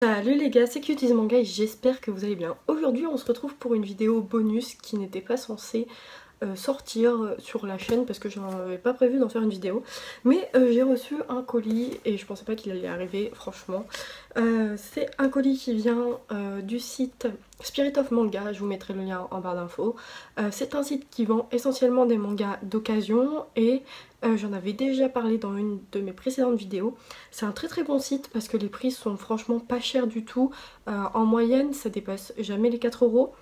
Salut les gars, c'est Cuties Manga et j'espère que vous allez bien. Aujourd'hui on se retrouve pour une vidéo bonus qui n'était pas censée sortir sur la chaîne parce que je n'avais pas prévu d'en faire une vidéo. Mais j'ai reçu un colis et je pensais pas qu'il allait arriver franchement. C'est un colis qui vient du site Spirit of Manga, je vous mettrai le lien en barre d'infos. C'est un site qui vend essentiellement des mangas d'occasion et j'en avais déjà parlé dans une de mes précédentes vidéos. C'est un très très bon site parce que les prix sont franchement pas chers du tout. En moyenne ça dépasse jamais les 4 euros.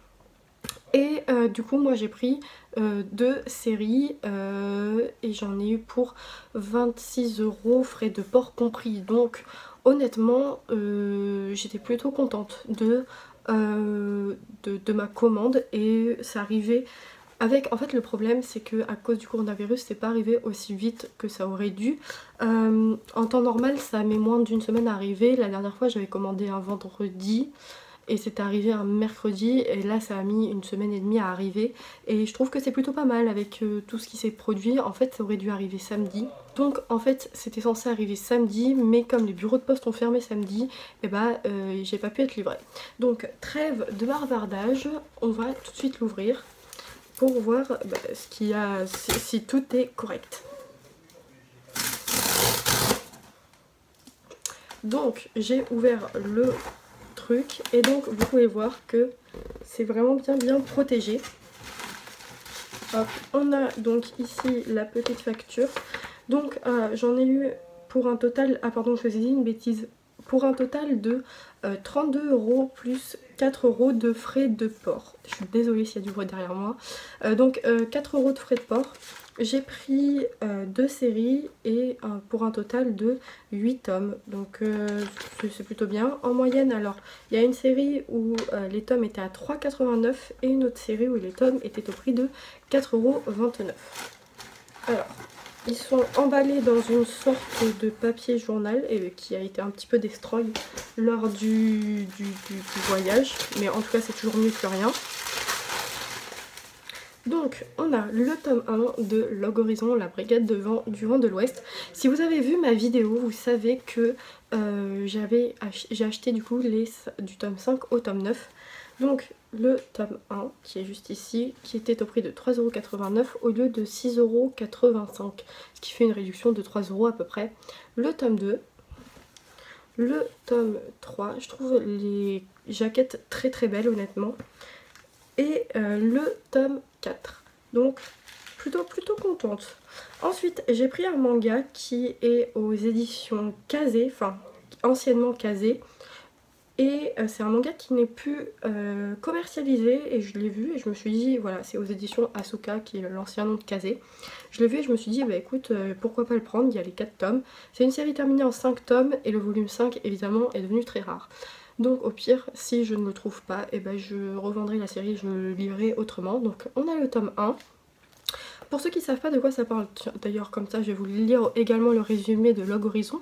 Et du coup moi j'ai pris deux séries et j'en ai eu pour 26 euros, frais de port compris. Donc honnêtement j'étais plutôt contente de ma commande et ça arrivait avec... En fait le problème c'est que à cause du coronavirus c'est pas arrivé aussi vite que ça aurait dû. En temps normal ça met moins d'une semaine à arriver. La dernière fois j'avais commandé un vendredi et c'est arrivé un mercredi et là ça a mis une semaine et demie à arriver et je trouve que c'est plutôt pas mal avec tout ce qui s'est produit. En fait ça aurait dû arriver samedi, donc en fait c'était censé arriver samedi mais comme les bureaux de poste ont fermé samedi, et bah j'ai pas pu être livrée. Donc trêve de bavardage, on va tout de suite l'ouvrir pour voir ce qu'il y a, si tout est correct. Donc j'ai ouvert le truc et donc vous pouvez voir que c'est vraiment bien protégé. Hop, on a donc ici la petite facture. Donc j'en ai eu pour un total, ah pardon je vous ai dit une bêtise, pour un total de 32 euros plus 4 euros de frais de port. Je suis désolée s'il y a du bruit derrière moi. Donc 4 euros de frais de port. J'ai pris deux séries et pour un total de 8 tomes. Donc c'est plutôt bien. En moyenne, alors, il y a une série où les tomes étaient à 3,89 € et une autre série où les tomes étaient au prix de 4,29 €. Alors, ils sont emballés dans une sorte de papier journal et qui a été un petit peu destroy lors du voyage. Mais en tout cas, c'est toujours mieux que rien. Donc on a le tome 1 de Log Horizon, la brigade du vent de l'Ouest. Si vous avez vu ma vidéo, vous savez que j'ai acheté du coup du tome 5 au tome 9. Donc le tome 1 qui est juste ici, qui était au prix de 3,89 € au lieu de 6,85 €, ce qui fait une réduction de 3 € à peu près. Le tome 2, le tome 3, je trouve les jaquettes très belles honnêtement. Et le tome 4. Donc plutôt contente. Ensuite j'ai pris un manga qui est aux éditions Kazé, enfin anciennement Kazé. Et c'est un manga qui n'est plus commercialisé et je l'ai vu et je me suis dit voilà, c'est aux éditions Asuka qui est l'ancien nom de Kazé. Je l'ai vu et je me suis dit bah écoute pourquoi pas le prendre, il y a les 4 tomes. C'est une série terminée en 5 tomes et le volume 5 évidemment est devenu très rare. Donc au pire, si je ne le trouve pas, et ben je revendrai la série, je le livrerai autrement. Donc on a le tome 1. Pour ceux qui ne savent pas de quoi ça parle, d'ailleurs comme ça je vais vous lire également le résumé de Log Horizon.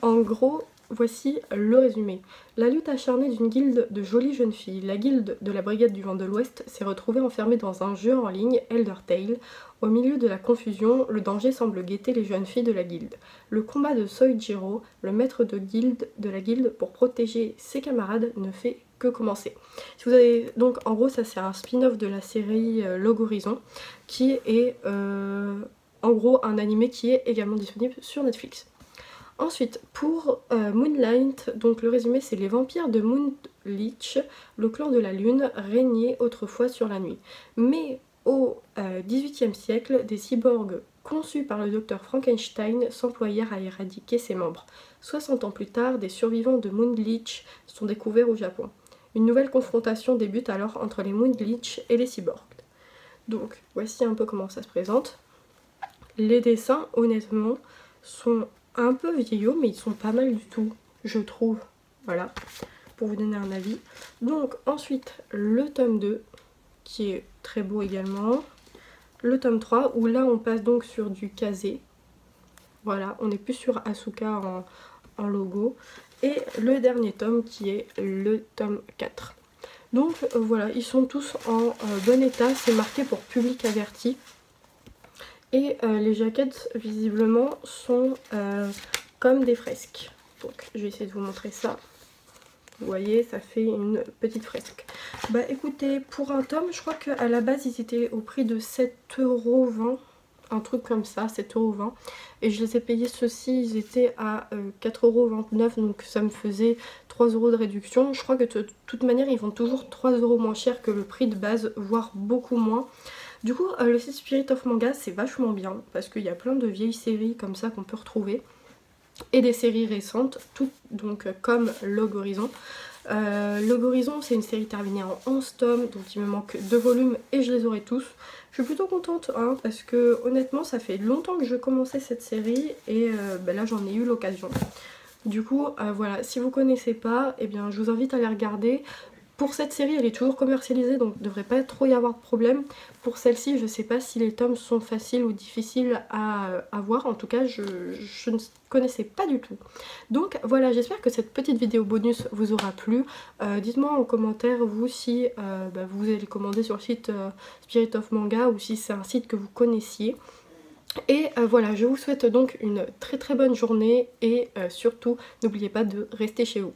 En gros, voici le résumé. La lutte acharnée d'une guilde de jolies jeunes filles, la guilde de la brigade du vent de l'Ouest, s'est retrouvée enfermée dans un jeu en ligne, Elder Tale. Au milieu de la confusion, le danger semble guetter les jeunes filles de la guilde. Le combat de Soichiro, le maître de la guilde, pour protéger ses camarades ne fait que commencer. Si vous avez donc en gros ça c'est un spin-off de la série Log Horizon qui est en gros un animé qui est également disponible sur Netflix. Ensuite pour Moonlight, donc le résumé c'est les vampires de Moonlich, le clan de la lune, régnaient autrefois sur la nuit. Mais au XVIIIe siècle, des cyborgs conçus par le docteur Frankenstein s'employèrent à éradiquer ses membres. 60 ans plus tard, des survivants de Moonlich sont découverts au Japon. Une nouvelle confrontation débute alors entre les Moonlich et les cyborgs. Donc voici un peu comment ça se présente. Les dessins honnêtement sont un peu vieillots mais ils sont pas mal du tout je trouve. Voilà, pour vous donner un avis. Donc ensuite le tome 2 qui est très beau également. Le tome 3 où là on passe donc sur du Kazé. Voilà, on n'est plus sur Asuka en logo. Et le dernier tome qui est le tome 4. Donc voilà, ils sont tous en bon état, c'est marqué pour public averti. Et les jaquettes visiblement sont comme des fresques. Donc je vais essayer de vous montrer ça. Vous voyez, ça fait une petite fresque. Bah écoutez, pour un tome, je crois qu'à la base ils étaient au prix de 7,20 €, un truc comme ça, 7,20 €. Et je les ai payés ceux-ci, ils étaient à 4,29 €, donc ça me faisait 3 € de réduction. Je crois que de toute manière ils vont toujours 3 € moins cher que le prix de base, voire beaucoup moins. Du coup, le site Spirit of Manga c'est vachement bien parce qu'il y a plein de vieilles séries comme ça qu'on peut retrouver. Et des séries récentes, toutes donc comme Log Horizon. Log Horizon c'est une série terminée en 11 tomes, dont il me manque 2 volumes et je les aurai tous. Je suis plutôt contente hein, parce que honnêtement ça fait longtemps que je commençais cette série et bah, là j'en ai eu l'occasion. Du coup voilà, si vous connaissez pas, eh bien je vous invite à les regarder. Pour cette série elle est toujours commercialisée donc il ne devrait pas trop y avoir de problème. Pour celle-ci je sais pas si les tomes sont faciles ou difficiles à avoir, en tout cas je ne connaissais pas du tout. Donc voilà, j'espère que cette petite vidéo bonus vous aura plu. Dites-moi en commentaire vous si bah, vous allez commander sur le site Spirit of Manga ou si c'est un site que vous connaissiez. Et voilà, je vous souhaite donc une très très bonne journée et surtout n'oubliez pas de rester chez vous.